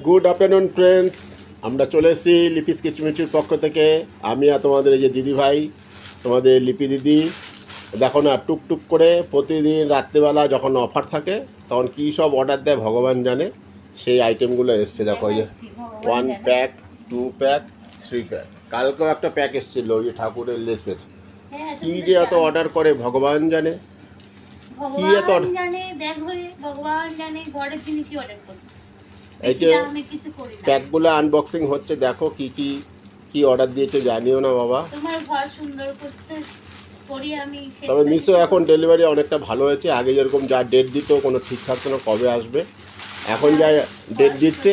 Good afternoon friends, আমরা চলে এসেছি লিপিস কিচমিচুর পক্ষ থেকে। আমি আর তোমাদের এই যে দিদি ভাই, তোমাদের লিপি দিদি। দেখো না, টুকটুক করে প্রতিদিন রাত্রিবেলা যখন অফার থাকে তখন কী সব অর্ডার দেয় ভগবান জানে। সেই আইটেমগুলো এসছে, দেখো এই যে 1 প্যাক, 2 প্যাক, 3 প্যাক। কালকেও একটা প্যাক এসেছিল ওই যে ঠাকুরের লেসের। কী যে এত অর্ডার করে ভগবান জানে, কি এত ভগবান জানে। দেখো ভগবান জানে, ঘরের জিনিসই অর্ডার করি। এই যে প্যাকগুলো আনবক্সিং হচ্ছে, দেখো কি কি কি অর্ডার দিয়েছে জানিও না বাবা। তোমার ঘর সুন্দর করতে করি আমি। তবে মিশো এখন ডেলিভারি অনেকটা ভালো হয়েছে। আগে যেরকম যা ডেট দিত কোনো ঠিক থাকতো না কবে আসবে, এখন যা ডেট দিচ্ছে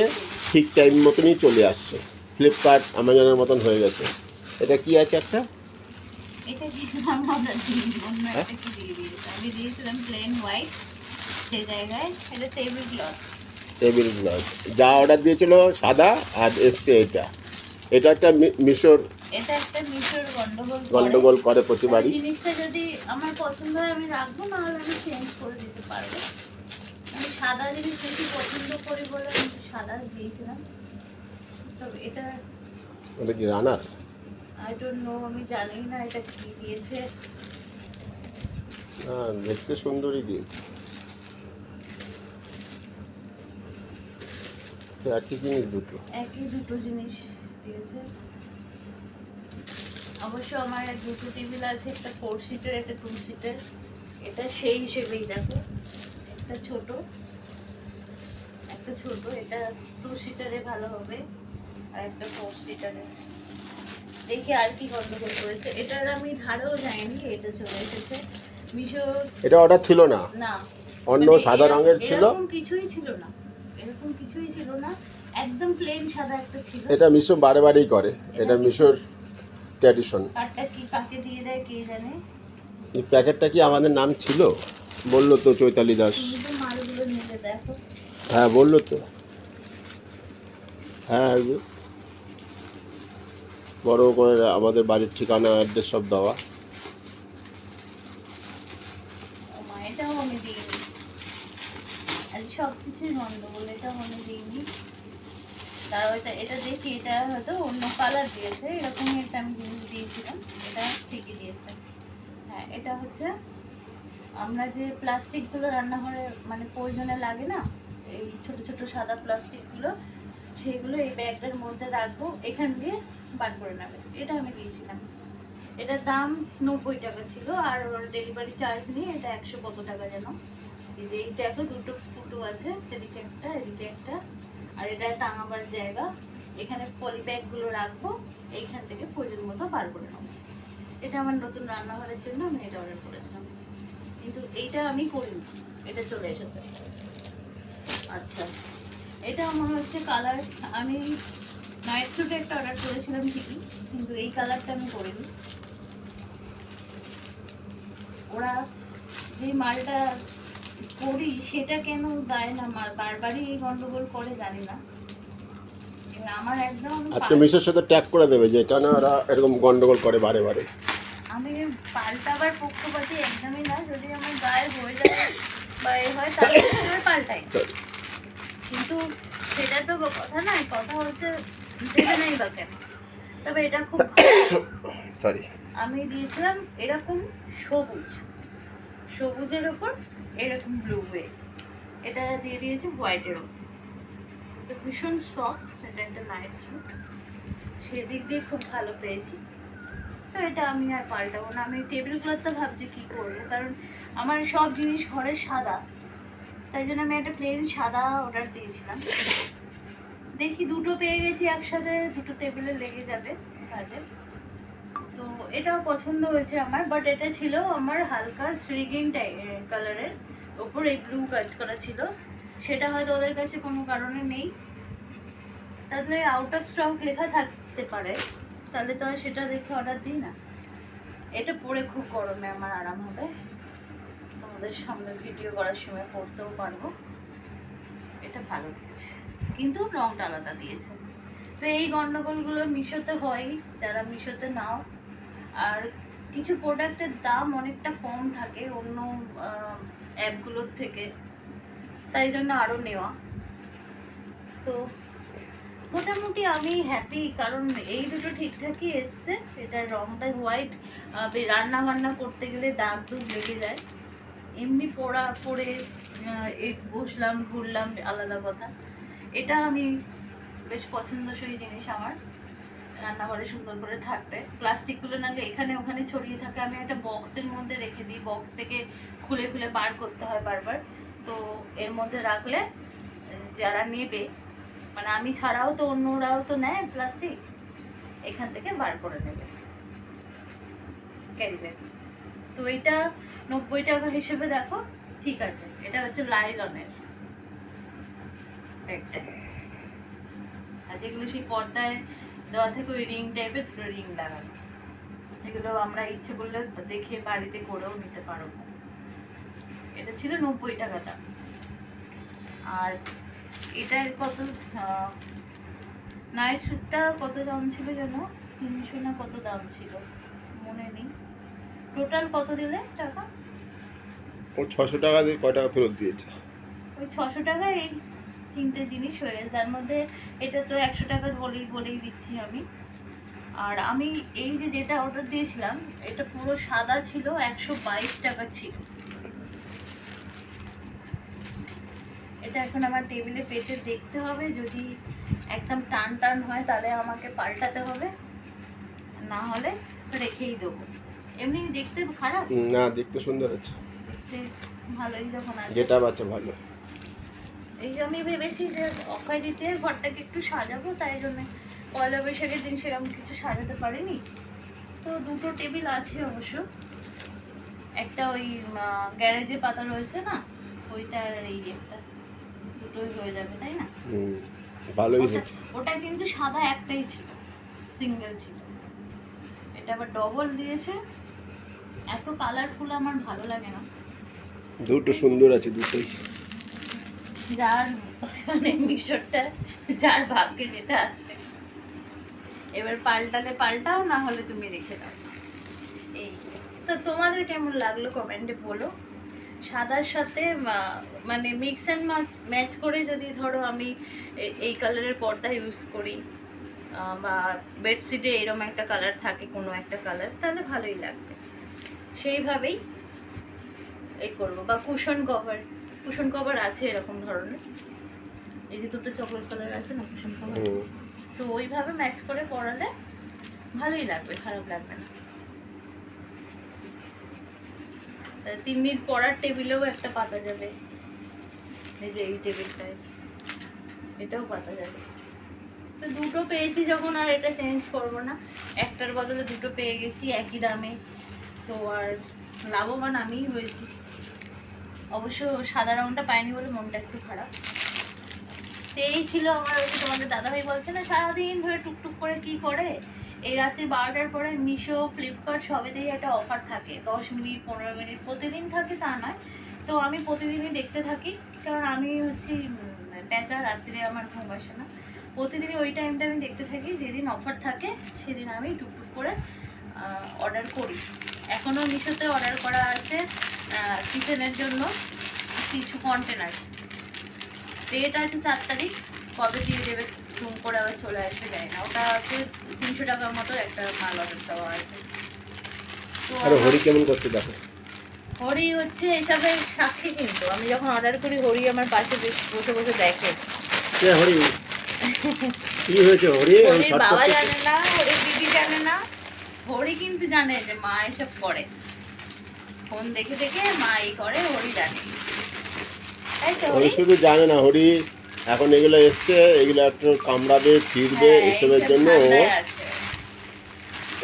ঠিক টাইম মতনই চলে আসছে। ফ্লিপকার্ট অ্যামাজনের মতন হয়ে গেছে। এটা কি আছে একটা, এটা দিয়েছিলাম অর্ডার দিই, অন্য একটা কি দিয়ে দিয়েছি আমি। দিয়েছিলাম প্লেন হোয়াইট, সেই জায়গায় এটা টেবিল ক্লথ। টেবিল ক্লথ যা অর্ডার দিয়েছিল সাদা, আর এসছে এটা। এটা একটা মিশোর, এটা একটা মিশোর গন্ডগোল করে প্রতিবারই। জিনিসটা যদি আমার পছন্দ হয় আমি রাখবো, না হলে আমি চেঞ্জ করে দিতে পারবো। আমি সাদা জিনিস বেশি পছন্দ করি বলে আমি সাদা দিয়েছিলাম। তবে এটা কি রানার, আই ডোন্ট নো, আমি জানি না এটা কি দিয়েছে। হ্যাঁ দেখতে সুন্দরই দিয়েছে। একই জিনিস দুটো, একই দুটো জিনিস দিয়েছে। অবশ্য আমার দুটো টেবিল আছে, একটা 4 সিটের, একটা 2 সিটের। এটা সেই হিসেবেই দেখো, একটা ছোট, এটা 2 সিটারে ভালো হবে, আর একটা 4 সিটারে। দেখি আর কি গন্ডগোল করেছে। এটার আমি ধারেও যাইনি, এটা চলে এসেছে মিশো। এটা অর্ডার ছিল না, না, অন্য মানে সাদা রঙের ছিল। এরকম কিছুই ছিল না, এরকম কিছুই ছিল না, একদম প্লেন সাদা একটা ছিল। এটা মিশো বারে বারেই করে, এটা মিশোর ট্র্যাডিশন। কার্ডটা কি কাকে দিয়ে দেয় কে জানে। এই প্যাকেটটা কি আমাদের নাম ছিল? বললো তো চৈতালি দাস। তুমি তো মালগুলো নিতে দেখো। হ্যাঁ বললো তো, হ্যাঁ এই যে বড় করে আমাদের বাড়ির ঠিকানা অ্যাড্রেস সব দেওয়া। ও মা, এটাও আমি দিইনি। আজ সব কিছুই গন্ডগোল, এটাও আমি দিইনি। তারপর এটা দেখি, এটা হয়তো অন্য কালার দিয়েছে, এরকমই একটা আমি জিনিস দিয়েছিলাম। এটা ঠিকই দিয়েছে। হ্যাঁ, এটা হচ্ছে আমরা যে প্লাস্টিকগুলো রান্নাঘরে মানে প্রয়োজনে লাগে না, এই ছোট ছোট সাদা প্লাস্টিকগুলো, সেগুলো এই ব্যাগটার মধ্যে রাখবো, এখান দিয়ে বার করে নেবে। এটা আমি দিয়েছিলাম। এটার দাম 90 টাকা ছিল, আর ডেলিভারি চার্জ নিয়ে এটা 100 কত টাকা যেন। এই যে এই দেখো দুটো ফুটো আছে, এদিকে একটা এদিকে একটা, আর এটা টাঙাবার জায়গা। এখানে পলি ব্যাগগুলো রাখবো, এইখান থেকে প্রয়োজন মতো বার করে নেবো। এটা আমার নতুন রান্নাঘরের জন্য আমি এটা অর্ডার করেছিলাম, কিন্তু এইটা আমি করিনি, এটা চলে এসেছে। আচ্ছা, এটা মনে হচ্ছে কালার, আমি নাইট স্যুট একটা অর্ডার করেছিলাম ঠিকই, কিন্তু এই কালারটা আমি করিনি। ওরা যে মালটা করি সেটা কেন দেয় না, বারবারই এই গন্ডগোল করে, জানি না। এবার আমার একদম আজকে মিশোর সাথে ট্যাগ করে দেবে যে কেন ওরা এরকম গন্ডগোল করে বারে বারে। আমি পাল্টাবার পক্ষপাতী একদমই না। যদি আমার গায়ে হয়ে যায় বা এ হয় তাহলে আমি পাল্টাই, কিন্তু সেটা তো কথা নয়। কথা হচ্ছে দেবে নাই বা কেন। তবে এটা খুব সরি, আমি দিয়েছিলাম এরকম সবুজের ওপর এরকম ব্লু ওয়ে, এটা দিয়ে দিয়েছি হোয়াইটের ওপর। তো ভীষণ সফট, এটা একটা নাইট স্যুট, সেদিক দিয়ে খুব ভালো পেয়েছি। তো এটা আমি আর পাল্টাবো না। আমি টেবিল ক্লথটা ভাবছি কী করবো, কারণ আমার সব জিনিস ঘরে সাদা, তাই জন্য আমি একটা প্লেন সাদা অর্ডার দিয়েছিলাম। দেখি দুটো পেয়ে গেছি একসাথে, দুটো টেবিলে লেগে যাবে কাজে। তো এটাও পছন্দ হয়েছে আমার, বাট এটা ছিল আমার হালকা শ্রিগিন কালারের ওপর এই ব্লু কাজ করা ছিল। সেটা হয়তো ওদের কাছে কোনো কারণে নেই, তাহলে আউট অফ স্টক লেখা থাকতে পারে, তাহলে তো সেটা দেখে অর্ডার দিই না। এটা পরে খুব গরমে আমার আরাম হবে, তোমাদের সামনে ভিডিও করার সময় পরতেও পারবো। এটা ভালো দিয়েছে, কিন্তু রংটা আলাদা দিয়েছে। তো এই গন্ডগোলগুলো মিশোতে হয়, যারা মিশোতে নাও। আর কিছু প্রোডাক্টের দাম অনেকটা কম থাকে অন্য অ্যাপগুলোর থেকে, তাই জন্য আরও নেওয়া। তো মোটামুটি আমি হ্যাপি, কারণ এই দুটো ঠিকঠাকই এসছে। এটার রংটা হোয়াইট, রান্না বান্না করতে গেলে দাগ দুগ লেগে যায়। এমনি পরে এই বসলাম ঘুরলাম আলাদা কথা। এটা আমি বেশ পছন্দসই জিনিস আমার, রান্নাঘরে সুন্দর করে থাকবে। প্লাস্টিকগুলো নাহলে এখানে ওখানে ছড়িয়ে থাকে, আমি একটা বক্সের মধ্যে রেখে দিই, বক্স থেকে খুলে খুলে বার করতে হয় বারবার। তো এর মধ্যে রাখলে যারা নেবে, মানে আমি ছাড়াও তো অন্যরাও তো নেয় প্লাস্টিক, এখান থেকে বার করে নেবে ক্যারি ব্যাগ। তো এটা 90 টাকা হিসেবে দেখো ঠিক আছে। এটা হচ্ছে লাইলনের ব্যাগটা, আর যেগুলো সেই পর্দায় দেওয়া থেকে ওই রিং টাইপের, দুটো রিং লাগানো, এগুলো আমরা ইচ্ছে করলে দেখে বাড়িতে করেও নিতে পারবো। এটা ছিল 90 টাকাটা। আর এটার কত নাইট স্যুটটা কত দাম ছিল যেন, 300 না কত দাম ছিল মনে নেই। টোটাল কত দিলে টাকা? ও 600 টাকা দিয়ে কয় টাকা ফেরত দিয়েছে? ওই 600 টাকায় এই তিনটে জিনিস হয়ে গেছে। তার মধ্যে এটা তো 100 টাকা বলেই দিচ্ছি আমি। আর আমি এই যেটা অর্ডার দিয়েছিলাম, এটা পুরো সাদা ছিল, 122 টাকা ছিল। এটা এখন আমার টেবিলে পেতে দেখতে হবে, যদি একদম টান টান হয় তাহলে আমাকে পাল্টাতে হবে, না হলে রেখেই দেবো। এমনি দেখতে খারাপ না, দেখতে সুন্দর আছে, দেখতে ভালোই যখন আছে। যেটা বাচ্চা ভালো। এই যে আমি ভেবেছি যে অক্ষয় দিতে ঘরটাকে একটু সাজাবো, তাই জন্য পয়লা বৈশাখের দিন সেরকম কিছু সাজাতে পারিনি। তো দুটো টেবিল আছে অবশ্য, একটা ওই গ্যারেজে পাতা রয়েছে না, ওইটা আর এই একটা, দুটোই হয়ে যাবে তাই না? ভালোই ওটা হচ্ছে। ওটা কিন্তু সাদা একটাই ছিল, সিঙ্গেল ছিল। এটা আবার ডবল দিয়েছে, এত কালারফুল আমার ভালো লাগে না। দুটো সুন্দর আছে, দুটোই। যার মানে মিশরটা, যার ভাগ্যে যেটা আসে, এবার পাল্টালে পাল্টাও, না হলে তুমি রেখে দাও। এই তো তোমাদের কেমন লাগলো কমেন্টে বলো। সাদার সাথে মানে মিক্স অ্যান্ড ম্যাচ করে যদি ধরো আমি এই কালারের পর্দা ইউজ করি, বা বেডশিটে এরকম একটা কালার থাকে, কোনো একটা কালার, তাহলে ভালোই লাগবে। সেইভাবেই এই করবো। বা কুশন কভার আছে এরকম ধরনের, এই যে দুটো চকলেট কালার আছে না কুশন কভার, তো ওইভাবে ম্যাচ করে পরালে ভালোই লাগবে, খারাপ লাগবে না। তিন্নির পড়ার টেবিলেও একটা পাতা যাবে, এই যে এই টেবিলটায়, এটাও পাতা যাবে। তো দুটো পেয়েছি যখন আর এটা চেঞ্জ করব না, একটার বদলে দুটো পেয়ে গেছি একই দামে, তো আর লাভবান আমিই হয়েছি। অবশ্য সাদা রঙটা পাইনি বলে মনটা একটু খারাপ। তো এই ছিল আমার, ওই তোমাদের দাদাভাই বলছে না সারাদিন ধরে টুকটুক করে কি করে, এই রাত্রি 12টার পরে মিশো ফ্লিপকার্ট সবেতেই একটা অফার থাকে, 10 মিনিট 15 মিনিট প্রতিদিন থাকে তা নয়। তো আমি প্রতিদিনই দেখতে থাকি, কারণ আমি হচ্ছি পেঁচা, রাত্রিরে আমার ঘুম আসে না। প্রতিদিনই ওই টাইমটা আমি দেখতে থাকি, যেদিন অফার থাকে সেদিন আমি টুকটুক করে অর্ডার করি। এখনও মিশোতে অর্ডার করা আছে কিচেনের জন্য কিছু কন্টেনার, ডেট আছে 4 তারিখ, কবে দিয়ে দেবে জুম করে আবার চলে আসবে যায় না। ওটা আছে 300 টাকার মতো একটা মাল অর্ডার দেওয়া আছে। তো আর হরি কেমন করতে দেখো। হরি হচ্ছে এসবের সাক্ষী, কিন্তু আমি যখন অর্ডার করি হরি আমার পাশে বসে বসে দেখে। কে হরি? কি হয়েছে হরি? হরির বাবা জানে না, হরির দিদি জানে না, হরি কিন্তু জানে যে মা এসব করে, ফোন দেখে দেখে মা এই করে, হরি জানে। তাই তো হরি শুধু জানে না, হরি এখন এগুলো এসছে, এগুলো একটু কামড়াবে ছিঁড়বে, এসবের জন্য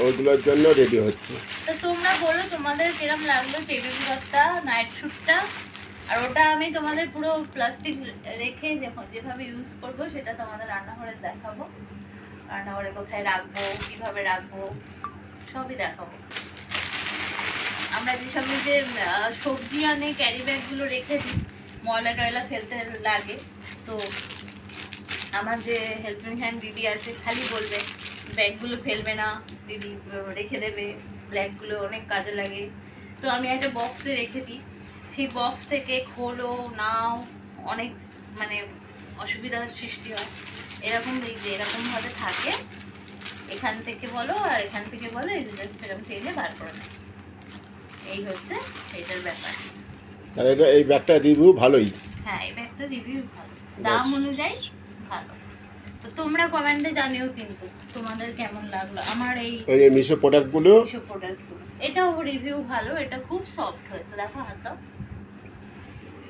ওইগুলোর জন্য রেডি হচ্ছে। তো তোমরা বলো তোমাদের কিরম লাগলো টেবিল ক্লথটা, নাইট স্যুটটা। আর ওটা আমি তোমাদের পুরো প্লাস্টিক রেখে যেভাবে ইউজ করব সেটা তোমাদের রান্নাঘরে দেখাবো, রান্নাঘরে কোথায় রাখবো, কিভাবে রাখবো, সবই দেখাবো। আমরা যেসব যে সবজি আনে ক্যারি ব্যাগগুলো রেখে দিই, ময়লা টয়লা ফেলতে লাগে, তো আমার যে হেল্পিং হ্যান্ড দিদি আছে খালি বলবে ব্যাগগুলো ফেলবে না দিদি, রেখে দেবে, ব্যাগগুলো অনেক কাজে লাগে। তো আমি একটা বক্সে রেখে দিই, সেই বক্স থেকে খোলো নাও, অনেক মানে অসুবিধার সৃষ্টি হয়। এরকম এই যে এরকম ভাবে থাকে, এখান থেকে বলো আর এখান থেকে বলো, এই জাস্ট এরকম টেনে বার করে নেয়। এই হচ্ছে এটার ব্যাপার। তাহলে এই ব্যাগটা রিভিউ ভালোই। হ্যাঁ, এই ব্যাগটা রিভিউ ভালো, দাম অনুযায়ী ভালো। তো তোমরা কমেন্টে জানিও কিন্তু তোমাদের কেমন লাগলো আমার এই যে মিশো প্রোডাক্টগুলো। প্রোডাক্টগুলো। এটাও রিভিউ ভালো, এটা খুব সফট হয়েছে, দেখো হাতটা,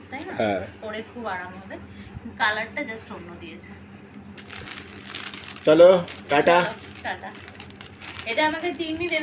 তাই না? হ্যাঁ, পরে খুব আরাম হবে। কালারটা জাস্ট অন্য দিয়েছে। চলো টাটা। টাটা। এটা আমাকে 3 দিন